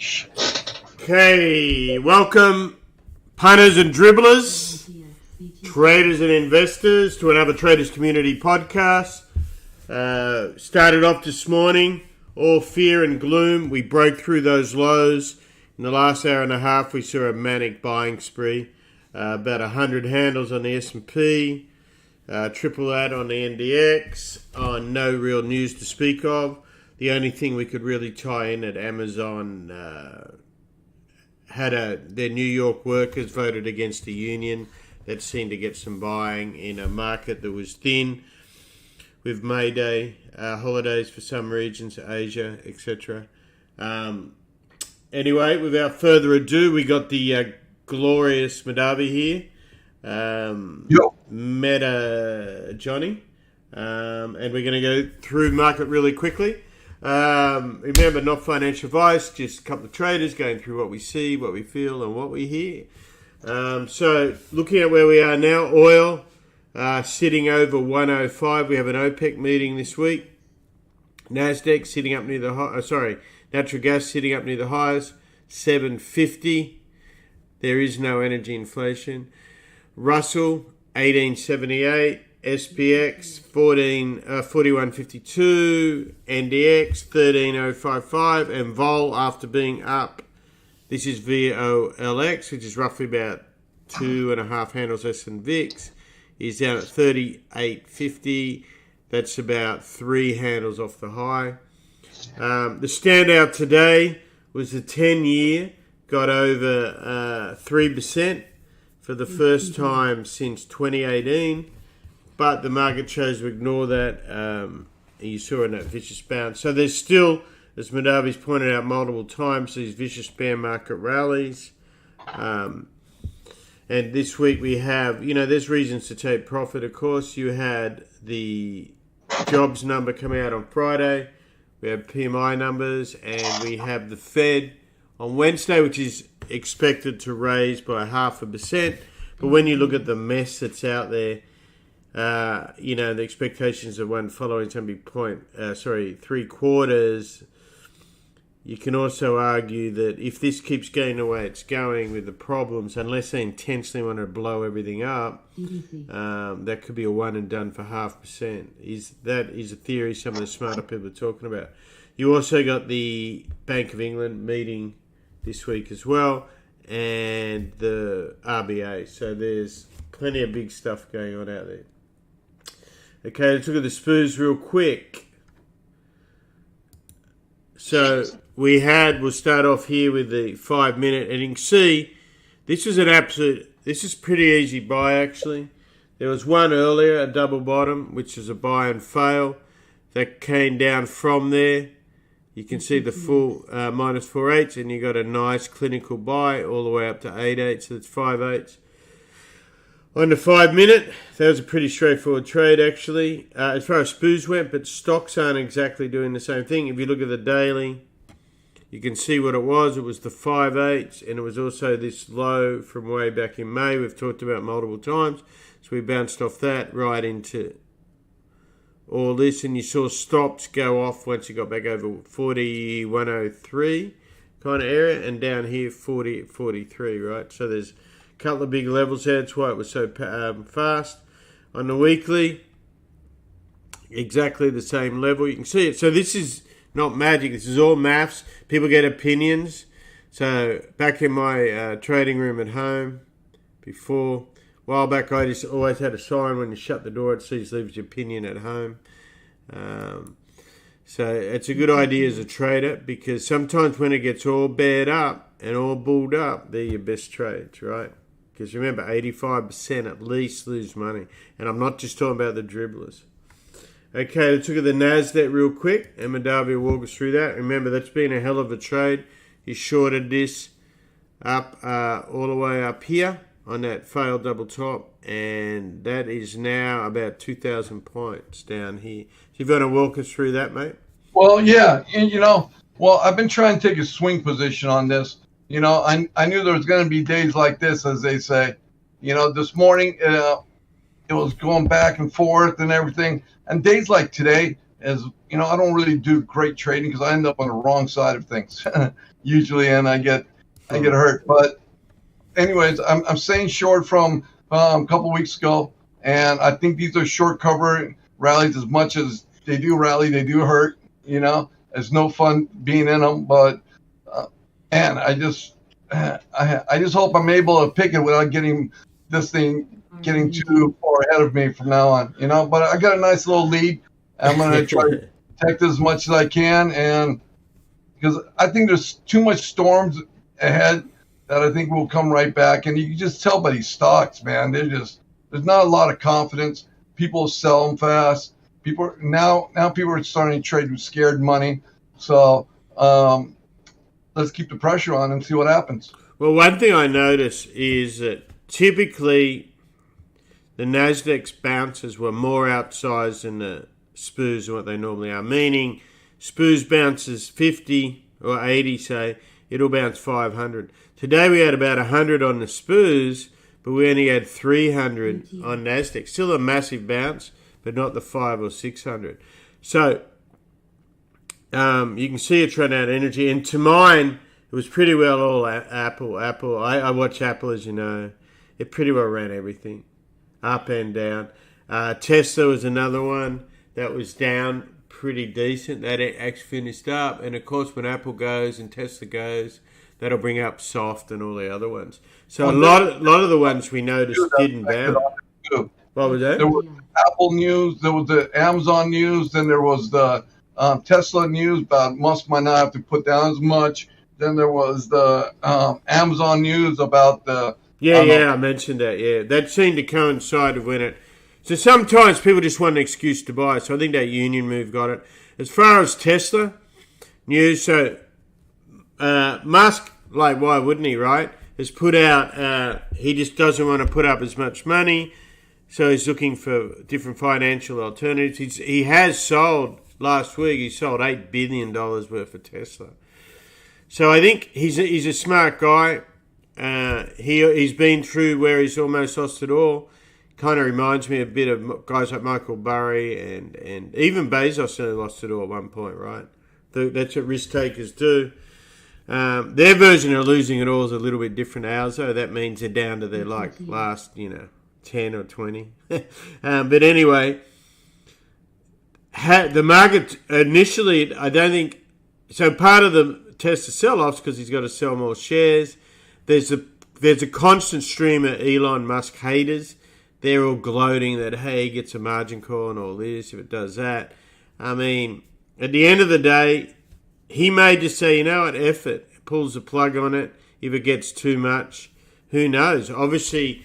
Okay, welcome punters and dribblers, traders and investors to another Traders Community podcast. Started off this morning, all fear and gloom. We broke through those lows. In the last hour and a half, we saw a manic buying spree. About 100 handles on the S&P, triple that on the NDX, on no real news to speak of. The only thing we could really tie in at Amazon had their New York workers voted against the union. That seemed to get some buying in a market that was thin with May Day, holidays for some regions, Asia, etc. Anyway, without further ado, we got the glorious Madavi here. Meta Johnny. And we're going to go through market really quickly. Remember, not financial advice, just a couple of traders going through what we see, what we feel, and what we hear. So, looking at where we are now, oil sitting over 105. We have an OPEC meeting this week. Nasdaq sitting up near the high. Natural gas sitting up near the highs, 750. There is no energy inflation. Russell 1878. SPX 4152, NDX 13055, and Vol after being up. This is VOLX, which is roughly about 2.5 handles less than VIX, is down at 3850. That's about 3 handles off the high. The standout today was the 10-year, got over 3% for the first time since 2018. But the market chose to ignore that. You saw in that vicious bounce. So there's still, as Madavi's pointed out multiple times, these vicious bear market rallies. And this week we have, there's reasons to take profit. Of course, you had the jobs number come out on Friday. We have PMI numbers, and we have the Fed on Wednesday, which is expected to raise by 0.5%. But when you look at the mess that's out there, the expectations of one following is going to be 3/4. You can also argue that if this keeps going the way it's going with the problems, unless they intentionally want to blow everything up, that could be a one and done for 0.5%. That is a theory some of the smarter people are talking about. You also got the Bank of England meeting this week as well, and the RBA. So there's plenty of big stuff going on out there. Okay, let's look at the SPOOs real quick. So we'll start off here with the 5-minute, and you can see this is pretty easy buy actually. There was one earlier, a double bottom, which is a buy and fail. That came down from there. You can see the full minus 4/8, and you got a nice clinical buy all the way up to 8/8, so that's 5/8. On the 5-minute, that was a pretty straightforward trade actually, as far as SPOOs went, but stocks aren't exactly doing the same thing. If you look at the daily, you can see what it was. It was the 5/8, and it was also this low from way back in May we've talked about multiple times. So we bounced off that right into all this, and you saw stops go off once you got back over 4103 kind of area, and down here 43, right? So there's couple of big levels there. That's why it was so fast. On the weekly, exactly the same level. You can see it. So this is not magic. This is all maths. People get opinions. So back in my trading room at home, before, a while back, I just always had a sign when you shut the door, it says leaves your opinion at home. So it's a good idea as a trader, because sometimes when it gets all bared up and all bulled up, they're your best trades, right? Because remember, 85% at least lose money. And I'm not just talking about the dribblers. Okay, let's look at the Nasdaq real quick. And Madavi will walk us through that. Remember, that's been a hell of a trade. He shorted this up all the way up here on that failed double top. And that is now about 2,000 points down here. So you want to walk us through that, mate? Well, yeah. And, I've been trying to take a swing position on this. I knew there was going to be days like this, as they say. This morning, it was going back and forth and everything. And days like today, as I don't really do great trading because I end up on the wrong side of things usually, and I get hurt. But anyways, I'm staying short from a couple weeks ago, and I think these are short cover rallies. As much as they do rally, they do hurt. It's no fun being in them, but and I just hope I'm able to pick it without getting this thing getting too far ahead of me from now on. But I got a nice little lead. I'm going to try to protect as much as I can, and because I think there's too much storms ahead that I think will come right back. And you can just tell by these stocks, man. There's not a lot of confidence. People sell them fast. People are starting to trade with scared money. So let's keep the pressure on and see what happens. Well, one thing I notice is that typically the Nasdaq's bounces were more outsized than the SPOOs than what they normally are. Meaning, SPOOs bounces 50 or 80, say, it'll bounce 500. Today we had about 100 on the SPOOs, but we only had 300 on Nasdaq. Still a massive bounce, but not the 500 or 600. So you can see it run out of energy. And to mine, it was pretty well all Apple. I watch Apple, as you know. It pretty well ran everything, up and down. Tesla was another one that was down pretty decent. That actually finished up. And of course, when Apple goes and Tesla goes, that'll bring up soft and all the other ones. So a lot of the ones we noticed didn't bounce. What was that? There was Apple news, there was the Amazon news, then there was the Tesla news about Musk might not have to put down as much. Then there was the Amazon news about the... I mentioned that, yeah. That seemed to coincide with when it... So sometimes people just want an excuse to buy. So I think that union move got it. As far as Tesla news, so Musk, like why wouldn't he, right, has put out, he just doesn't want to put up as much money. So he's looking for different financial alternatives. He has sold, last week, he sold $8 billion worth of Tesla. So I think he's a smart guy. He's been through where he's almost lost it all. Kind of reminds me a bit of guys like Michael Burry and even Bezos nearly lost it all at one point, right? That's what risk takers do. Their version of losing it all is a little bit different to ours, though. That means they're down to their last, 10 or 20. But anyway, the market initially, I don't think... So part of the Tesla sell-offs because he's got to sell more shares. There's a constant stream of Elon Musk haters. They're all gloating that, hey, he gets a margin call and all this if it does that. I mean, at the end of the day, he may just say, you know what, F it. Pulls the plug on it. If it gets too much, who knows? Obviously,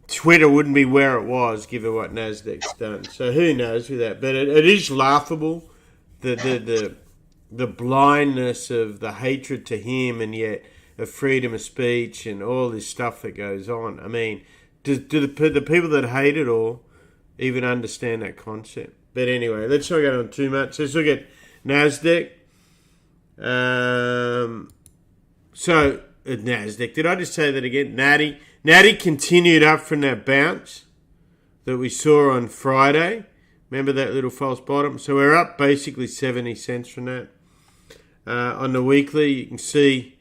Twitter wouldn't be where it was given what Nasdaq's done. So who knows with that? But it is laughable, the blindness of the hatred to him and yet of freedom of speech and all this stuff that goes on. I mean, do the people that hate it all even understand that concept? But anyway, let's not go on too much. Let's look at Nasdaq. So, Nasdaq, did I just say that again? Natty continued up from that bounce that we saw on Friday. Remember that little false bottom? So we're up basically 70 cents from that. On the weekly, you can see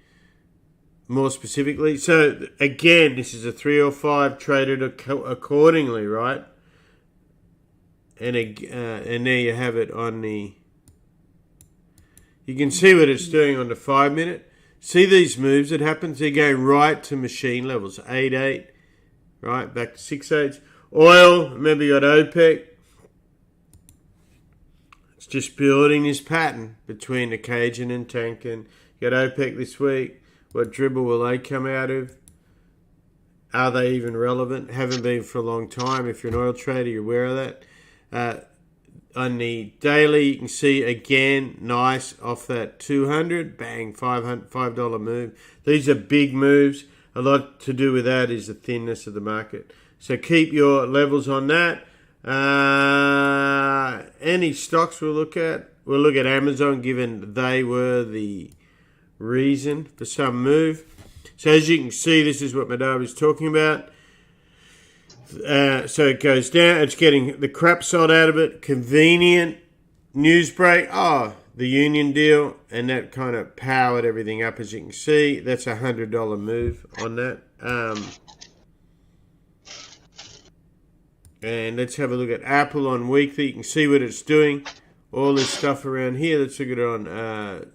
more specifically. So again, this is a 305 traded accordingly, right? And there you have it on the... You can see what it's doing on the 5 minute. See these moves that happens? They're going right to machine levels. 8.8, right? Back to 6.8. Oil, remember you got OPEC. It's just building this pattern between the Cajun and Tankin. You got OPEC this week. What dribble will they come out of? Are they even relevant? Haven't been for a long time. If you're an oil trader, you're aware of that. On the daily, you can see again, nice off that 200, bang, $5 move. These are big moves. A lot to do with that is the thinness of the market. So keep your levels on that. Any stocks we'll look at? We'll look at Amazon, given they were the reason for some move. So as you can see, this is what Madhav is talking about. So it goes down. It's getting the crap sold out of it. Convenient. news break. Oh, the union deal, and that kind of powered everything up, as you can see. That's a $100 move on that. And let's have a look at Apple on weekly. You can see what it's doing. All this stuff around here. Let's look at it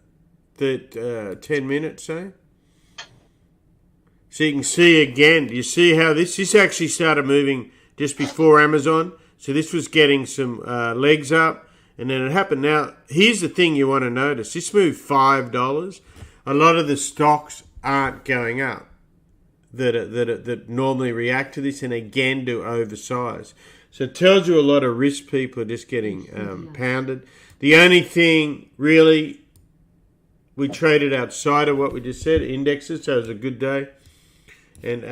on 10 minutes, say. So you can see again, do you see how this actually started moving just before Amazon? So this was getting some legs up, and then it happened. Now, here's the thing you want to notice. This moved $5. A lot of the stocks aren't going up that normally react to this, and again do oversize. So it tells you a lot of risk people are just getting pounded. The only thing really, we traded outside of what we just said, indexes, so it was a good day. And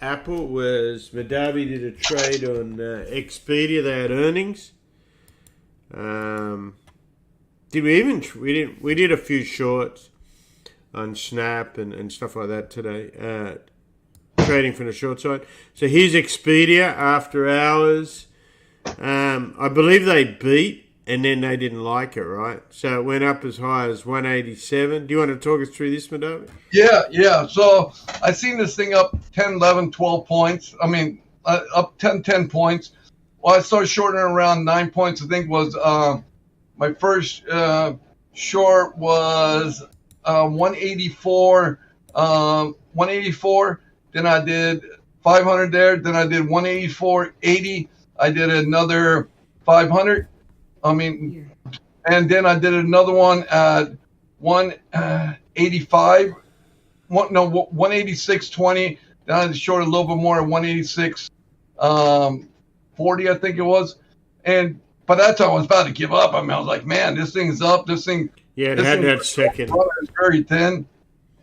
Apple was, Madavi did a trade on Expedia. They had earnings. We did a few shorts on Snap and stuff like that today. Trading from the short side. So here's Expedia after hours. I believe they beat, and then they didn't like it, right? So it went up as high as 187. Do you want to talk us through this, Madavi? Yeah. So I seen this thing up 10, 11, 12 points. I mean, up 10 points. Well, I started shorting around 9 points. I think was my first short was 184. 184. Then I did 500 there. Then I did 184.80. I did another 500. And then I did another one at 185. 186.20. Then I shorted a little bit more at 186.40, I think it was. And by that time, I was about to give up. I mean, I was like, man, this thing's up. This thing. Yeah, it had that second. It's very thin.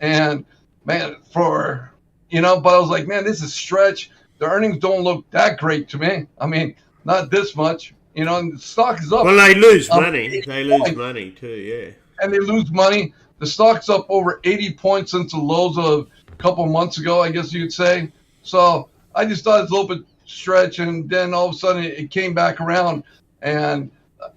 And, man, but I was like, man, this is stretch. The earnings don't look that great to me. I mean, not this much. And the stock is up. Well, they lose money. They lose money too, yeah. And they lose money. The stock's up over 80 points since the lows of a couple of months ago, I guess you'd say. So I just thought it's a little bit stretch, and then all of a sudden it came back around. And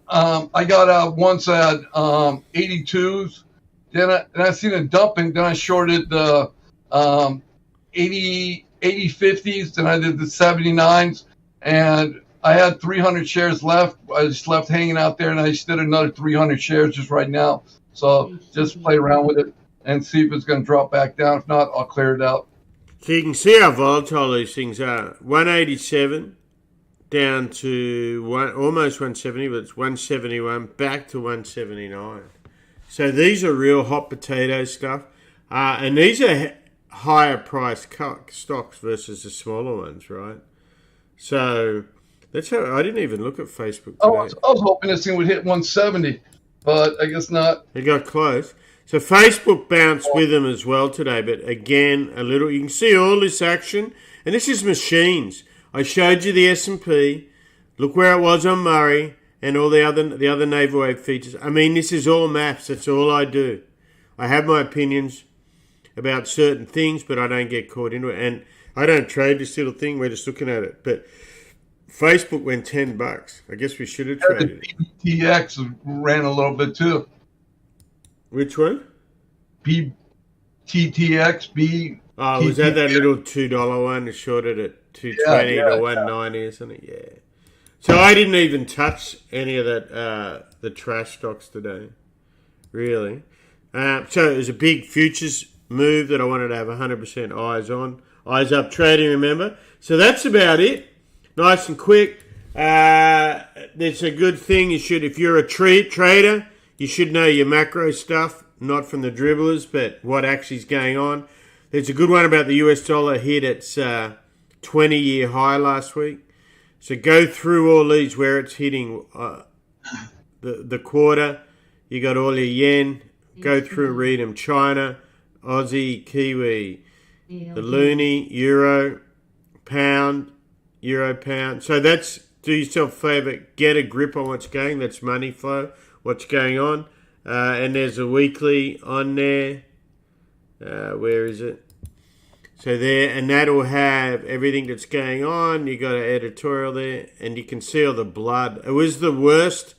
I got out once at 82s. Then I seen it dumping. Then I shorted the 80 50s. Then I did the 79s. And I had 300 shares left. I just left hanging out there, and I just did another 300 shares just right now. So just play around with it and see if it's going to drop back down. If not, I'll clear it out. So you can see how volatile these things are. 187 down to almost 170, but it's 171 back to 179. So these are real hot potato stuff. And these are higher priced stocks versus the smaller ones, right? So that's how I didn't even look at Facebook today. I was hoping this thing would hit 170, but I guess not. It got close. So Facebook bounced with them as well today, but again, a little. You can see all this action, and this is machines. I showed you the S&P. Look where it was on Murray and all the other naval wave features. I mean, this is all maths. That's all I do. I have my opinions about certain things, but I don't get caught into it. And I don't trade this little thing. We're just looking at it. But Facebook went $10. I guess we should have traded it. TX ran a little bit too. Which one? TTX. Oh, was that little $2 one? It shorted at 220 to 190 or something? Yeah. So I didn't even touch any of that, the trash stocks today. Really. So it was a big futures move that I wanted to have 100% eyes on. Eyes up trading, remember? So that's about it. Nice and quick. It's a good thing. You should, if you're a trader, you should know your macro stuff, not from the dribblers, but what actually is going on. There's a good one about the US dollar hit its 20-year high last week. So go through all these where it's hitting the quarter. You got all your yen. Go through, read them. China, Aussie, Kiwi, the loonie, euro, pound, euro, pound. So that's, do yourself a favour, get a grip on what's going. That's money flow, what's going on. And there's a weekly on there. Where is it? So there, and that'll have everything that's going on. You got an editorial there, and you can see all the blood. It was the worst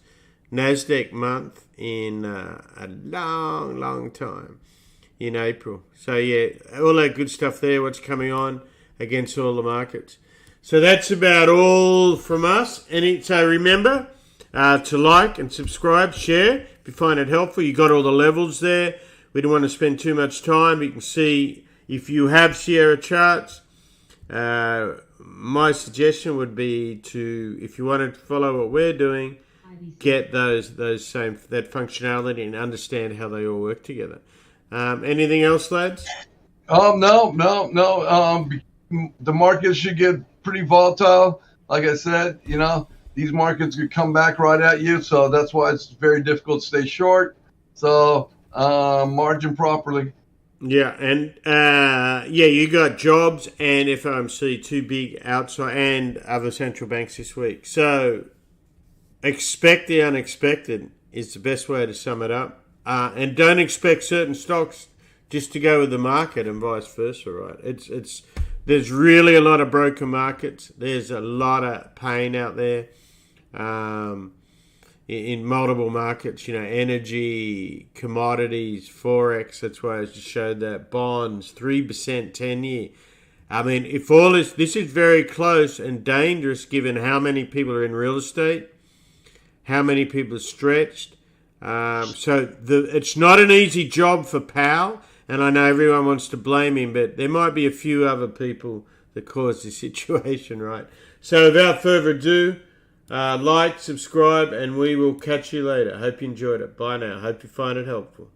Nasdaq month in a long time in April. So yeah, all that good stuff there, what's coming on against all the markets. So that's about all from us. So remember to like and subscribe, share if you find it helpful. You got all the levels there. We don't want to spend too much time. You can see if you have Sierra charts. My suggestion would be to, if you want to follow what we're doing, get that functionality and understand how they all work together. Anything else, lads? No. The market should get pretty volatile. Like I said, these markets could come back right at you. So that's why it's very difficult to stay short. So margin properly. Yeah, and you got jobs and FOMC, two big outside, and other central banks this week. So expect the unexpected is the best way to sum it up. And don't expect certain stocks just to go with the market and vice versa, right? There's really a lot of broken markets. There's a lot of pain out there in multiple markets, energy, commodities, Forex. That's why I just showed that. Bonds, 3%, 10-year. I mean, if all this is very close and dangerous given how many people are in real estate, how many people are stretched. It's not an easy job for Powell, and I know everyone wants to blame him, but there might be a few other people that caused this situation, right? So without further ado, like, subscribe, and we will catch you later. Hope you enjoyed it. Bye now. Hope you find it helpful.